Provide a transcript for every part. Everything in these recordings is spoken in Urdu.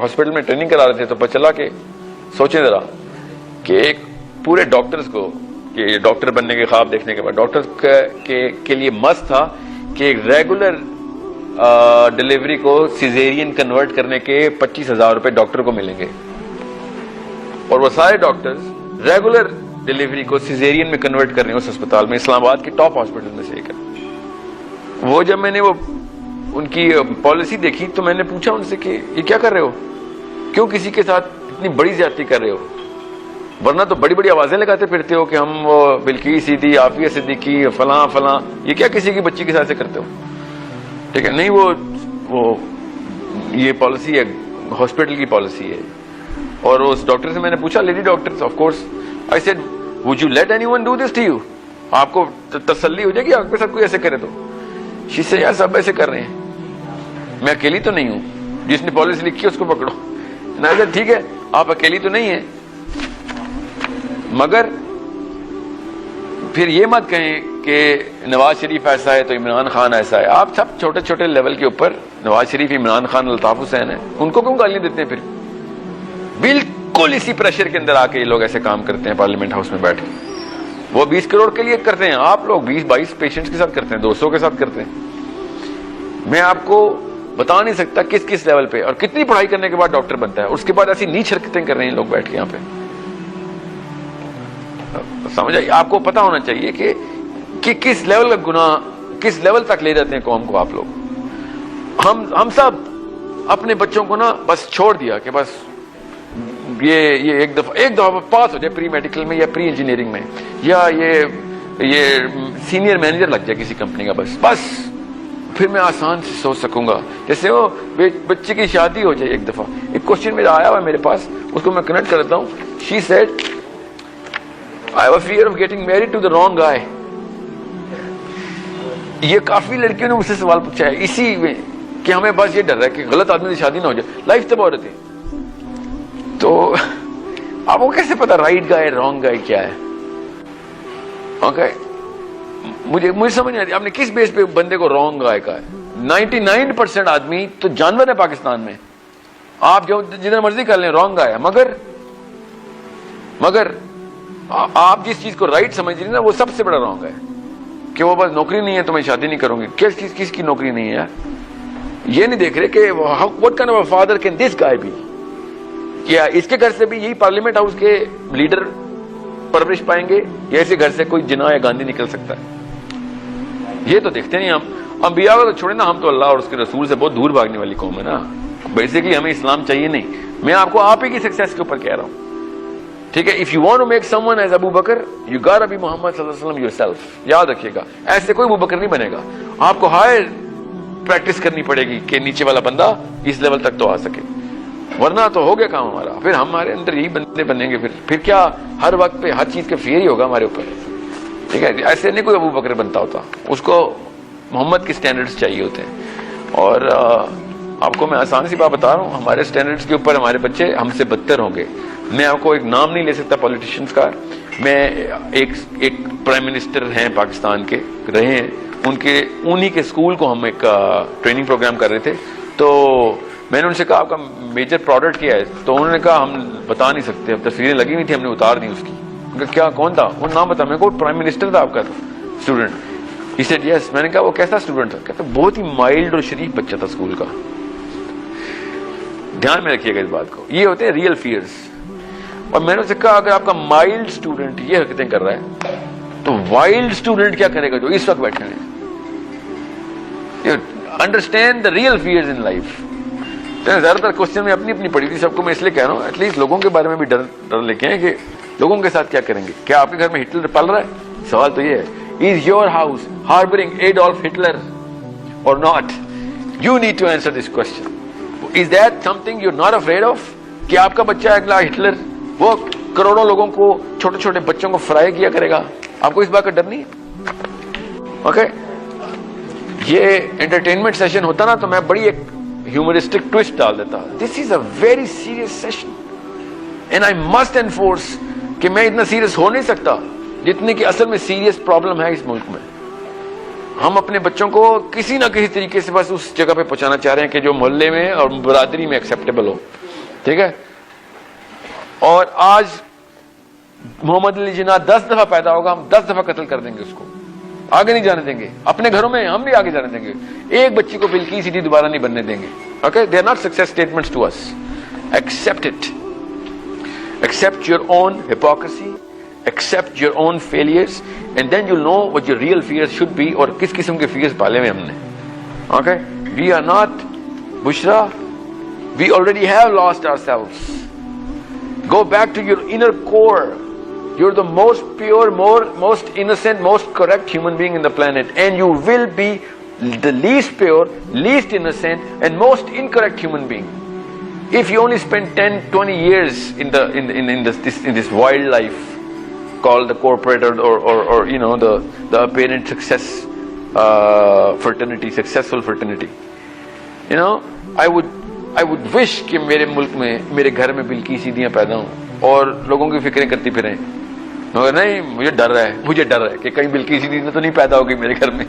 ہاسپٹل میں ٹریننگ کرا رہے تھے تو پتہ چلا کہ سوچیں ذرا کہ ایک پورے ڈاکٹرز کو کہ ڈاکٹر بننے کے خواب دیکھنے کے بعد ڈاکٹر کے لیے مست تھا کہ ایک ریگولر ڈلیوری کو سیزیرین کنورٹ کرنے کے 25,000 روپے ڈاکٹر کو ملیں گے، اور وہ سارے ڈاکٹرز ریگولر ڈلیوری کو سیزیرین میں کنورٹ کر رہے ہیں اس اسپتال میں، اسلام آباد کے ٹاپ ہاسپٹل میں سے ایک ہے۔ وہ جب میں نے وہ ان کی پالیسی دیکھی تو میں نے پوچھا ان سے کہ یہ کیا کر رہے ہو، کیوں کسی کے ساتھ اتنی بڑی زیادتی کر رہے ہو، ورنہ تو بڑی بڑی آوازیں لگاتے پھرتے ہو کہ ہم وہ بلقیس صدیقی، عافیہ صدیقی، فلاں فلاں، یہ کیا کسی کی بچی کے ساتھ سے کرتے ہو؟ ٹھیک ہے، نہیں وہ یہ پالیسی ہے، ہاسپٹل کی پالیسی ہے۔ اور اس ڈاکٹر سے میں نے پوچھا، lady doctor of course, I said would you let anyone do this to you, آپ کو تسلی ہو جائے گی آپ کے ساتھ کوئی ایسے کرے تو؟ شی سے یار سب ایسے کر رہے ہیں، میں اکیلی تو نہیں ہوں، جس نے پالیسی لکھی ہے اس کو پکڑو۔ میں ٹھیک ہے آپ اکیلی تو نہیں ہیں، مگر پھر یہ مت کہیں کہ نواز شریف ایسا ہے تو عمران خان ایسا ہے۔ آپ سب چھوٹے چھوٹے لیول کے اوپر نواز شریف، عمران خان، الطاف حسین ہیں، ان کو کیوں گالیاں دیتے ہیں؟ پھر بالکل اسی پریشر کے اندر آ کے یہ لوگ ایسے کام کرتے ہیں پارلیمنٹ ہاؤس میں بیٹھ کے۔ وہ 20 کروڑ کے لیے کرتے ہیں، آپ لوگ 20-22 پیشنٹس کے ساتھ کرتے ہیں، 200 کے ساتھ کرتے ہیں۔ میں آپ کو بتا نہیں سکتا کس کس لیول پہ اور کتنی پڑھائی کرنے کے بعد ڈاکٹر بنتا ہے، اس کے بعد ایسی نیچ حرکتیں کر رہے ہیں لوگ بیٹھ کے یہاں پہ۔ سمجھ آئی؟ آپ کو پتا ہونا چاہیے کہ کس لیول کا گناہ کس لیول تک لے جاتے ہیں قوم کو آپ لوگ۔ ہم سب اپنے بچوں کو نا بس چھوڑ دیا کہ بس یہ ایک دفعہ پاس ہو جائے پری میڈیکل میں یا پری انجینئرنگ میں، یا یہ سینئر مینیجر لگ جائے کسی کمپنی کا، بس پھر میں آسان سے سوچ سکوں گا۔ جیسے وہ بچے کی شادی ہو جائے ایک دفعہ۔ ایک کوشچن میرا آیا ہوا ہے میرے پاس، اس کو میں کنیکٹ کرتا ہوں۔ She said I have a fear of getting married to the wrong guy۔ یہ کافی لڑکیوں نے مجھ سے سوال پوچھا ہے اسی میں کہ ہمیں بس یہ ڈر ہے کہ غلط آدمی سے شادی نہ ہو جائے، لائف تباہ ہو رہی تھی۔ تو آپ کو کیسے پتا رائٹ گائے رانگ گائے کیا ہے؟ اوکے، مجھے سمجھ نہیں آتی آپ نے کس بیس پہ بندے کو رانگ گائے کہا ہے۔ 99% آدمی تو جانور ہے پاکستان میں، آپ جو جتنا مرضی کر لیں رانگ گائے، مگر آپ جس چیز کو رائٹ سمجھ رہی ہیں نا وہ سب سے بڑا رانگ ہے کہ وہ بس نوکری نہیں ہے تو میں شادی نہیں کروں گی۔ کس کی نوکری نہیں ہے یار؟ یہ نہیں دیکھ رہے کہ what kind of a father can this guy be؟ کیا اس کے گھر سے بھی یہی پارلیمنٹ ہاؤس کے لیڈر پرورش پائیں گے یا ایسے گھر سے کوئی جناح یا گاندھی نکل سکتا ہے؟ یہ تو دیکھتے نہیں ہم۔ انبیاء کو تو چھوڑے نا، ہم تو اللہ اور اس کے رسول سے بہت دور بھاگنے والی قوم ہے نا۔ بیسیکلی ہمیں اسلام چاہیے نہیں، میں آپ کو آپ ہی کی سکسیس کے اوپر کہہ رہا ہوں، ٹھیک ہے؟ if you want to make someone as Abu Bakr you gotta be Muhammad صلی اللہ علیہ وسلم yourself۔ یاد رکھیے گا، ایسے کوئی ابو بکر نہیں بنے گا، آپ کو ہائر پریکٹس کرنی پڑے گی کہ نیچے والا بندہ اس لیول تک تو آ سکے، ورنہ تو ہو گیا کام ہمارا۔ پھر ہمارے اندر یہی بندے بنیں گے، پھر کیا ہر وقت پہ ہر چیز کا فیئر ہی ہوگا ہمارے اوپر، ٹھیک ہے؟ ایسے نہیں کوئی ابو بکر بنتا ہوتا، اس کو محمد کے سٹینڈرڈز چاہیے ہوتے ہیں۔ اور آپ کو میں آسان سی بات بتا رہا ہوں، ہمارے سٹینڈرڈز کے اوپر ہمارے بچے ہم سے بدتر ہوں گے۔ میں آپ کو ایک نام نہیں لے سکتا پولیٹیشنز کا، میں ایک پرائم منسٹر ہیں پاکستان کے رہے ہیں، انہی کے اسکول کو ہم ایک ٹریننگ پروگرام کر رہے تھے، تو میں نے ان سے کہا آپ کا میجر پروڈکٹ کیا ہے؟ تو انہوں نے کہا ہم بتا نہیں سکتے، اب تصویریں لگی ہوئی تھی ہم نے اتار دی اس کی۔ کیا کون تھا وہ؟ نام بتا۔ میں کو پرائم منسٹر تھا آپ کا اسٹوڈنٹ۔ He said yes۔ میں نے کہا وہ کیسا اسٹوڈنٹ تھا؟ کہتا بہت ہی مائلڈ اور شریف بچہ تھا اسکول کا۔ دھیان میں رکھیے گا اس بات کو، یہ ہوتے ہیں ریئل فیئرز۔ اور میں نے اسے کہا اگر آپ کا مائلڈ اسٹوڈنٹ یہ حرکتیں کر رہا ہے تو وائلڈ اسٹوڈنٹ کیا کرے گا جو اس وقت بیٹھے ہیں؟ Understand the real fears in life. زیادہ تر کوشچن میں اپنی پڑھی تھی، سب کو میں اس لیے کہہ رہا ہوں ایٹ لیسٹ لوگوں کے بارے میں بھی ڈر لے کے ہیں کہ لوگوں کے ساتھ کیا کریں گے۔ کیا آپ کے گھر میں ہٹلر پل رہا ہے؟ سوال تو یہ ہے، is your house harbouring Adolf Hitler or not? You need to answer this question. Is that something you not afraid of کہ آپ کا بچہ اگلا ہٹلر وہ کروڑوں لوگوں کو، چھوٹے چھوٹے بچوں کو فرائی کیا کرے گا؟ آپ کو اس بات کا ڈر نہیں ہے؟ اوکے، یہ انٹرٹینمنٹ سیشن ہوتا نا تو میں بڑی ایک ہیومرسٹک ٹوسٹ ڈال دیتا۔ This is a very serious session and I must enforce کہ میں اتنا سیریس ہو نہیں سکتا جتنے کی اصل میں سیریس پرابلم ہے اس ملک میں۔ ہم اپنے بچوں کو کسی نہ کسی طریقے سے بس اس جگہ پہ پہنچانا چاہ رہے ہیں کہ جو محلے میں اور برادری میں ایکسیپٹیبل ہو۔ ٹھیک ہے. اور آج محمد علی جناح 10 دفعہ پیدا ہوگا, ہم 10 دفعہ قتل کر دیں گے اس کو, آگے نہیں جانے دیں گے. اپنے گھروں میں ہم بھی آگے جانے دیں گے. ایک بچی کو بلقیس سیدھی دوبارہ نہیں بننے دیں گے. Okay, they are not success statements to us. Accept it. Accept your own hypocrisy, accept your own failures, and then you know what your real fears should be, اور کس قسم کے فیئرس پالے ہوئے ہم نے. اوکے, وی آر ناٹ بشرا, we already have lost our cellos. Go back to your inner core. You're the most pure, most innocent, most correct human being in the planet, and you will be the least pure, least innocent, and most incorrect human being. If you only spend 10, 20 years in this wild life called the corporate or you know the apparent success fraternity, successful fraternity, you know, I would wish کہ میرے ملک میں, میرے گھر میں بلقیس سیدھیاں پیدا ہوں اور لوگوں کی فکریں کرتی پھریں. مگر نہیں, مجھے ڈر ہے کہ کہیں بلقیس سیدھی تو نہیں پیدا ہوگی میرے گھر میں.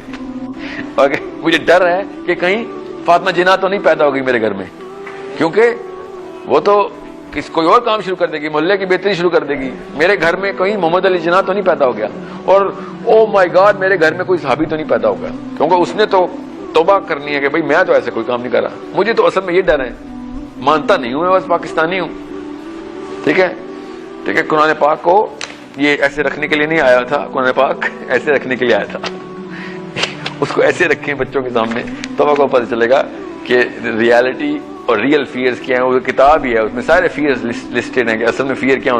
مجھے ڈر ہے کہ کہیں فاطمہ جناح تو نہیں پیدا ہوگی میرے گھر میں, کیونکہ وہ تو کوئی اور کام شروع کر دے گی, محلے کی بہتری شروع کر دے گی. میرے گھر میں کہیں محمد علی جناح تو نہیں پیدا ہو گیا, اور او مائی گاڈ میرے گھر میں کوئی صحابی تو نہیں پیدا ہو گیا, کیونکہ اس نے تو توبہ کرنی ہے کہ بھائی میں تو ایسے کوئی کام نہیں کر رہا. مجھے تو اصل میں یہ ڈر ہے, مانتا نہیں ہوں, میں بس پاکستانی ہوں. ٹھیک ہے, ٹھیک ہے. قرآن پاک کو یہ ایسے رکھنے کے لیے نہیں آیا تھا, قرآن پاک ایسے رکھنے کے لیے آیا تھا. اس کو ایسے رکھیں بچوں کے سامنے, تو آپ کو پتہ چلے گا کہ ریالٹی اور ریئل فیئرز کیا ہیں. وہ کتاب ہی ہے, اس میں سارے فیئرز لسٹڈ ہیں کہ اصل میں فیئر کیا